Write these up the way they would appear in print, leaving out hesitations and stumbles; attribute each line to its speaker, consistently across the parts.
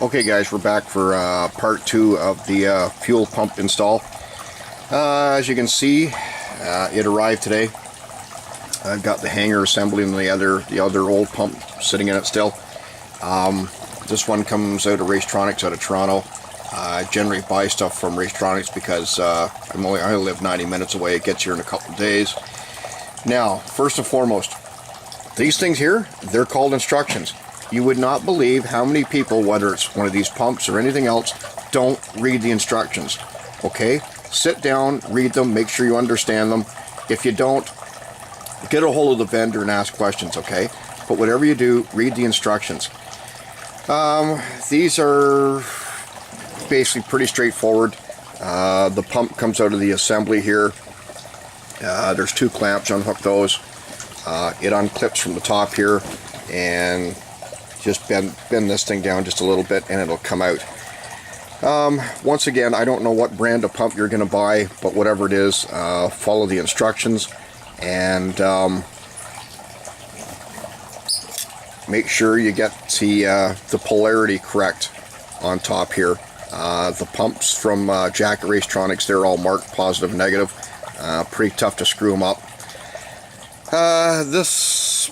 Speaker 1: Okay guys, we're back for part 2 of the fuel pump install. As you can see, it arrived today. I've got the hanger assembly and the other old pump sitting in it still. This one comes out of Racetronics out of Toronto. I generally buy stuff from Racetronics because I only live 90 minutes away. It gets here in a couple of days. Now, first and foremost, these things here, they're called instructions. You would not believe how many people, whether it's one of these pumps or anything else, don't read the instructions. Okay? Sit down, read them, make sure you understand them. If you don't, get a hold of the vendor and ask questions, okay? But whatever you do, read the instructions. These are basically pretty straightforward. The pump comes out of the assembly here. There's 2 clamps, unhook those. It unclips from the top here and just bend this thing down just a little bit and it'll come out. Once again, I don't know what brand of pump you're going to buy, but whatever it is, follow the instructions and make sure you get the polarity correct on top here. The pumps from Jack Racetronics, they're all marked positive, negative. Pretty tough to screw them up. This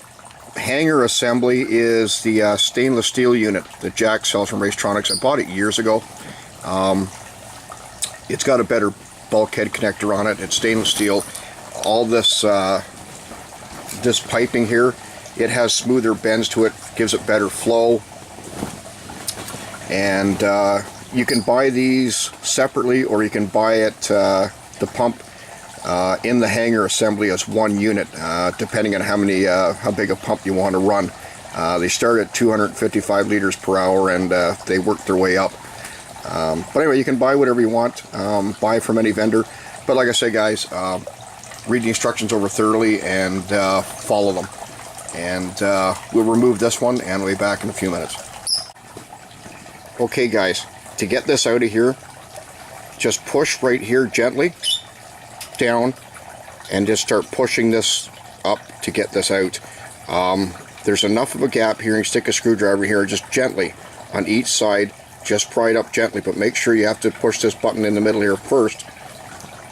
Speaker 1: hanger assembly is the stainless steel unit that Jack sells from Racetronics. I bought it years ago. It's got a better bulkhead connector on it. It's stainless steel. All this this piping here, it has smoother bends to it, gives it better flow. And you can buy these separately, or you can buy it the pump in the hanger assembly as one unit, depending on how big a pump you want to run. They start at 255 liters per hour and they work their way up. But anyway, you can buy whatever you want, buy from any vendor. But like I say guys, read the instructions over thoroughly and follow them. And we'll remove this one and we'll be back in a few minutes. Okay guys, to get this out of here, just push right here gently down and just start pushing this up to get this out. There's enough of a gap here, and stick a screwdriver here just gently on each side, just pry it up gently, but make sure you have to push this button in the middle here first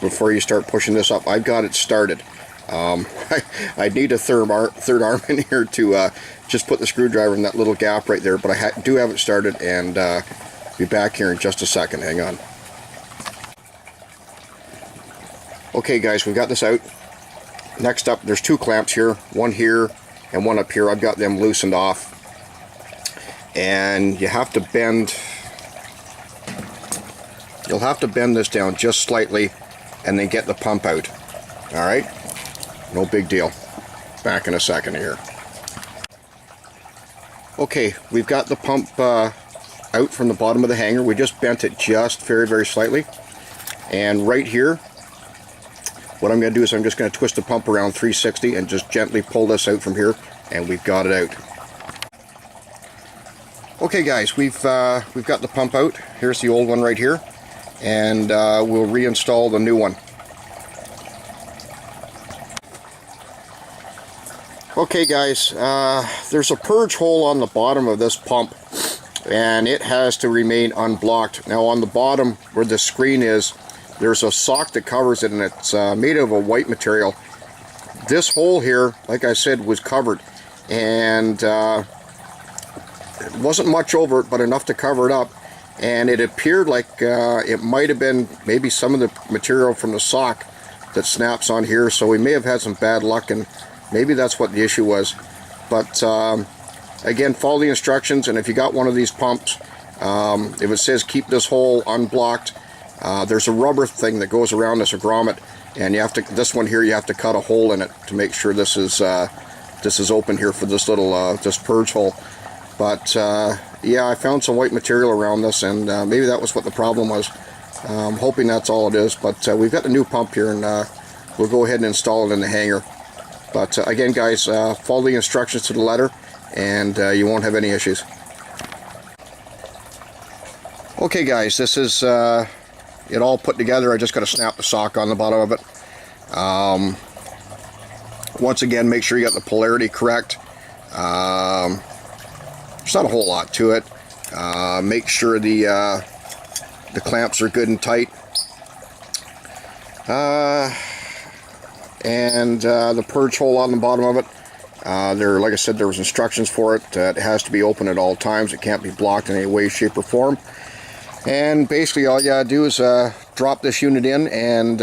Speaker 1: before you start pushing this up. I've got it started. I need a third arm in here to just put the screwdriver in that little gap right there, but I do have it started, and be back here in just a second. Hang on. Okay guys, we've got this out. Next up, there's 2 clamps here, one here and one up here. I've got them loosened off, and you'll have to bend this down just slightly and then get the pump out. Alright, no big deal. Back in a second here. Okay, we've got the pump out from the bottom of the hanger. We just bent it just very slightly, and right here what I'm going to do is I'm just going to twist the pump around 360 and just gently pull this out from here, and we've got it out. Okay guys, we've got the pump out. Here's the old one right here, and we'll reinstall the new one. Okay guys, there's a purge hole on the bottom of this pump, and it has to remain unblocked. Now on the bottom where the screen is, there's a sock that covers it, and it's made of a white material. This hole here, like I said, was covered, and it wasn't much over it, but enough to cover it up. And it appeared like it might have been maybe some of the material from the sock that snaps on here, so we may have had some bad luck, and maybe that's what the issue was. But again, follow the instructions, and if you got one of these pumps, if it says keep this hole unblocked, there's a rubber thing that goes around this, a grommet, and you have to, this one here, you have to cut a hole in it to make sure this is open here for this little this purge hole. But yeah, I found some white material around this, and maybe that was what the problem was. I'm hoping that's all it is, but we've got the new pump here, and we'll go ahead and install it in the hanger. But again guys, follow the instructions to the letter, and you won't have any issues. Okay guys, this is it all put together. I just got to snap the sock on the bottom of it. Once again, make sure you got the polarity correct. There's not a whole lot to it. Make sure the clamps are good and tight. And the purge hole on the bottom of it, like I said, there was instructions for it. It has to be open at all times. It can't be blocked in any way, shape, or form. And basically all you gotta do is drop this unit in and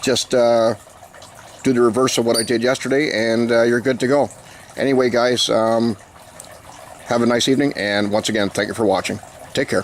Speaker 1: just do the reverse of what I did yesterday, and you're good to go. Anyway, guys, have a nice evening, and once again, thank you for watching. Take care.